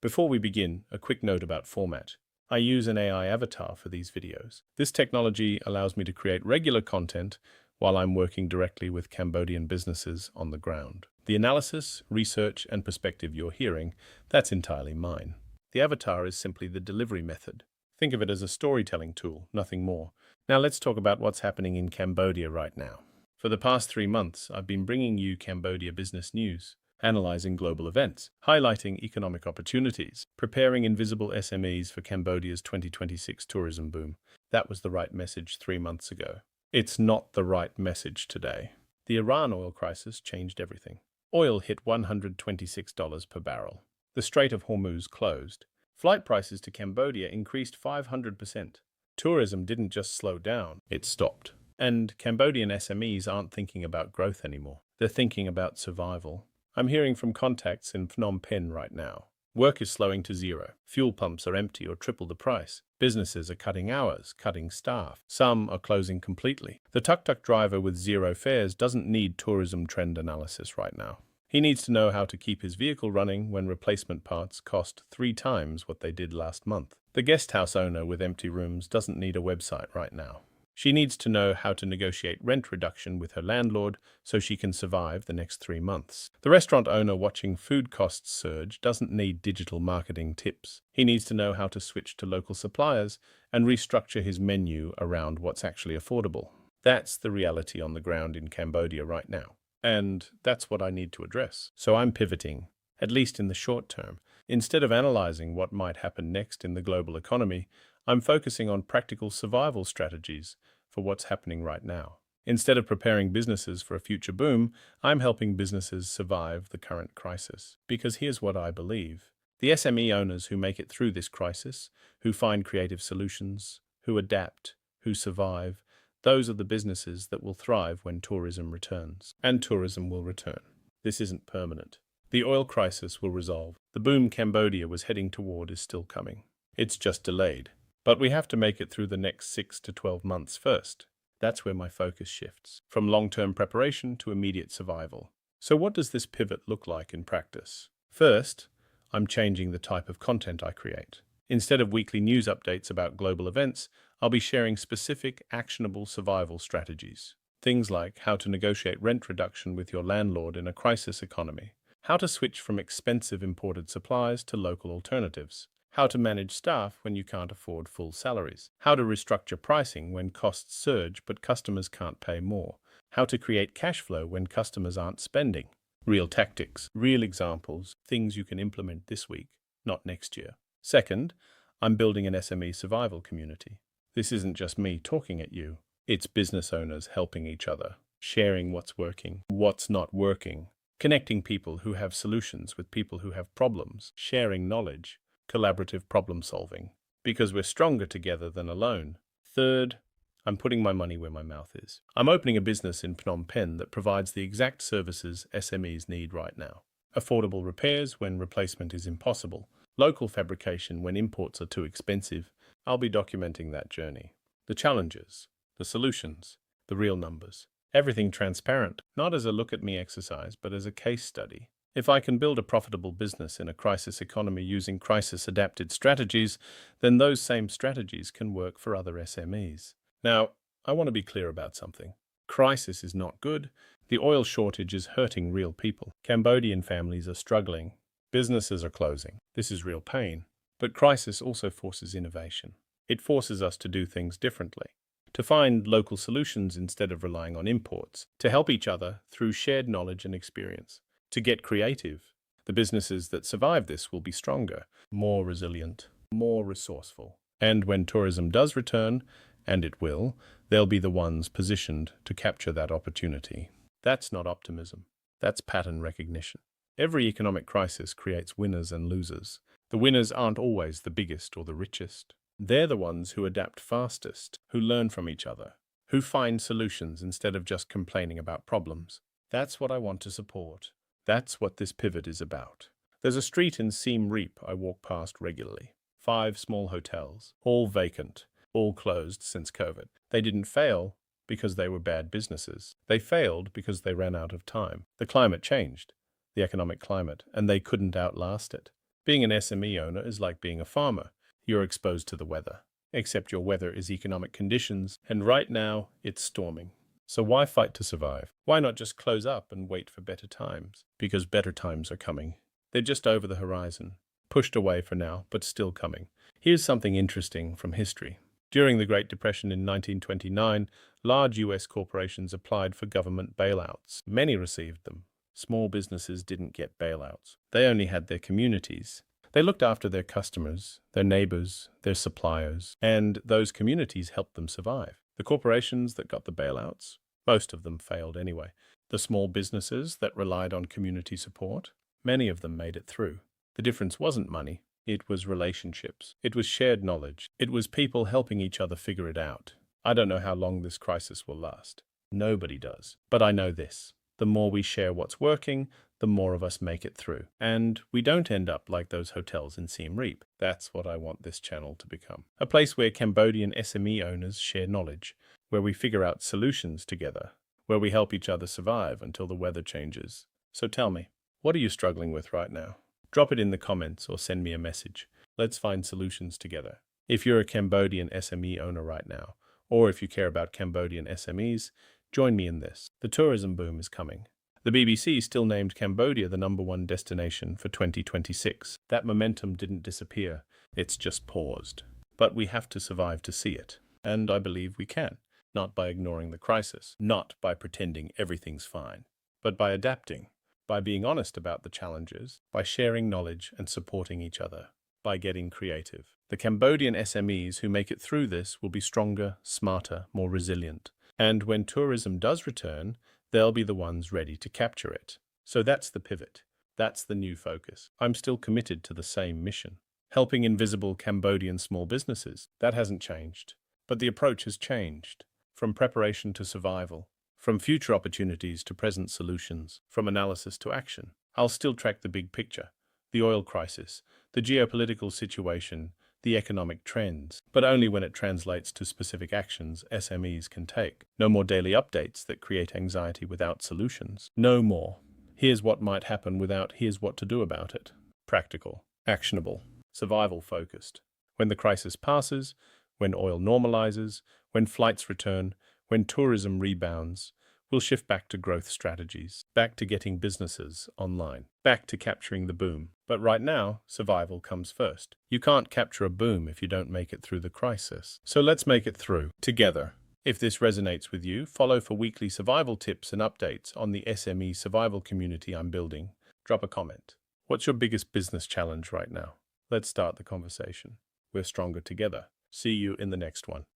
Before we begin, a quick note about format. I use an AI avatar for these videos. This technology allows me to create regular content while I'm working directly with Cambodian businesses on the ground. The analysis, research, and perspective you're hearing, that's entirely mine. The avatar is simply the delivery method. Think of it as a storytelling tool, nothing more. Now let's talk about what's happening in Cambodia right now. For the past 3 months, I've been bringing you Cambodia business news, analyzing global events, highlighting economic opportunities, preparing invisible SMEs for Cambodia's 2026 tourism boom. That was the right message 3 months ago. It's not the right message today. The Iran oil crisis changed everything. Oil hit $126 per barrel. The Strait of Hormuz closed. Flight prices to Cambodia increased 500%. Tourism didn't just slow down, it stopped. And Cambodian SMEs aren't thinking about growth anymore. They're thinking about survival. I'm hearing from contacts in Phnom Penh right now. Work is slowing to zero. Fuel pumps are empty or triple the price. Businesses are cutting hours, cutting staff. Some are closing completely. The tuk-tuk driver with zero fares doesn't need tourism trend analysis right now. He needs to know how to keep his vehicle running when replacement parts cost 3 times what they did last month. The guest house owner with empty rooms doesn't need a website right now. She needs to know how to negotiate rent reduction with her landlord so she can survive the next 3 months. The restaurant owner watching food costs surge doesn't need digital marketing tips. He needs to know how to switch to local suppliers and restructure his menu around what's actually affordable. That's the reality on the ground in Cambodia right now. And that's what I need to address. So I'm pivoting, at least in the short term. Instead of analyzing what might happen next in the global economy, I'm focusing on practical survival strategies for what's happening right now. Instead of preparing businesses for a future boom, I'm helping businesses survive the current crisis. Because here's what I believe. The SME owners who make it through this crisis, who find creative solutions, who adapt, who survive, those are the businesses that will thrive when tourism returns. And tourism will return. This isn't permanent. The oil crisis will resolve. The boom Cambodia was heading toward is still coming. It's just delayed. But we have to make it through the next 6 to 12 months first. That's where my focus shifts, from long-term preparation to immediate survival. So what does this pivot look like in practice? First, I'm changing the type of content I create. Instead of weekly news updates about global events, I'll be sharing specific, actionable survival strategies. Things like how to negotiate rent reduction with your landlord in a crisis economy, how to switch from expensive imported supplies to local alternatives, how to manage staff when you can't afford full salaries, how to restructure pricing when costs surge but customers can't pay more, how to create cash flow when customers aren't spending. Real tactics, real examples, things you can implement this week, not next year. Second, I'm building an SME survival community. This isn't just me talking at you. It's business owners helping each other, sharing what's working, what's not working, connecting people who have solutions with people who have problems, sharing knowledge, collaborative problem solving, because we're stronger together than alone. Third, I'm putting my money where my mouth is. I'm opening a business in Phnom Penh that provides the exact services SMEs need right now. Affordable repairs when replacement is impossible. Local fabrication when imports are too expensive. I'll be documenting that journey. The challenges, the solutions, the real numbers. Everything transparent, not as a look-at-me exercise, but as a case study. If I can build a profitable business in a crisis economy using crisis-adapted strategies, then those same strategies can work for other SMEs. Now, I want to be clear about something. Crisis is not good. The oil shortage is hurting real people. Cambodian families are struggling. Businesses are closing. This is real pain. But crisis also forces innovation. It forces us to do things differently, to find local solutions instead of relying on imports, to help each other through shared knowledge and experience. To get creative, the businesses that survive this will be stronger, more resilient, more resourceful. And when tourism does return, and it will, they'll be the ones positioned to capture that opportunity. That's not optimism. That's pattern recognition. Every economic crisis creates winners and losers. The winners aren't always the biggest or the richest. They're the ones who adapt fastest, who learn from each other, who find solutions instead of just complaining about problems. That's what I want to support. That's what this pivot is about. There's a street in Siem Reap I walk past regularly. 5 small hotels, all vacant, all closed since COVID. They didn't fail because they were bad businesses. They failed because they ran out of time. The climate changed, the economic climate, and they couldn't outlast it. Being an SME owner is like being a farmer. You're exposed to the weather. Except your weather is economic conditions, and right now it's storming. So why fight to survive? Why not just close up and wait for better times? Because better times are coming. They're just over the horizon. Pushed away for now, but still coming. Here's something interesting from history. During the Great Depression in 1929, large US corporations applied for government bailouts. Many received them. Small businesses didn't get bailouts. They only had their communities. They looked after their customers, their neighbors, their suppliers, and those communities helped them survive. The corporations that got the bailouts, most of them failed anyway. The small businesses that relied on community support, many of them made it through. The difference wasn't money. It was relationships. It was shared knowledge. It was people helping each other figure it out. I don't know how long this crisis will last. Nobody does. But I know this. The more we share what's working, the more of us make it through. And we don't end up like those hotels in Siem Reap. That's what I want this channel to become. A place where Cambodian SME owners share knowledge, where we figure out solutions together, where we help each other survive until the weather changes. So tell me, what are you struggling with right now? Drop it in the comments or send me a message. Let's find solutions together. If you're a Cambodian SME owner right now, or if you care about Cambodian SMEs, join me in this. The tourism boom is coming. The BBC still named Cambodia the #1 destination for 2026. That momentum didn't disappear, it's just paused. But we have to survive to see it. And I believe we can. Not by ignoring the crisis, not by pretending everything's fine, but by adapting, by being honest about the challenges, by sharing knowledge and supporting each other, by getting creative. The Cambodian SMEs who make it through this will be stronger, smarter, more resilient. And when tourism does return, they'll be the ones ready to capture it. So that's the pivot. That's the new focus. I'm still committed to the same mission. Helping invisible Cambodian small businesses. That hasn't changed. But the approach has changed. From preparation to survival. From future opportunities to present solutions. From analysis to action. I'll still track the big picture. The oil crisis. The geopolitical situation. The economic trends, but only when it translates to specific actions SMEs can take. No more daily updates that create anxiety without solutions. No more. Here's what might happen without here's what to do about it. Practical, actionable, survival-focused. When the crisis passes, when oil normalizes, when flights return, when tourism rebounds, we'll shift back to growth strategies, back to getting businesses online, back to capturing the boom. But right now, survival comes first. You can't capture a boom if you don't make it through the crisis. So let's make it through, together. If this resonates with you, follow for weekly survival tips and updates on the SME Survival Community I'm building. Drop a comment. What's your biggest business challenge right now? Let's start the conversation. We're stronger together. See you in the next one.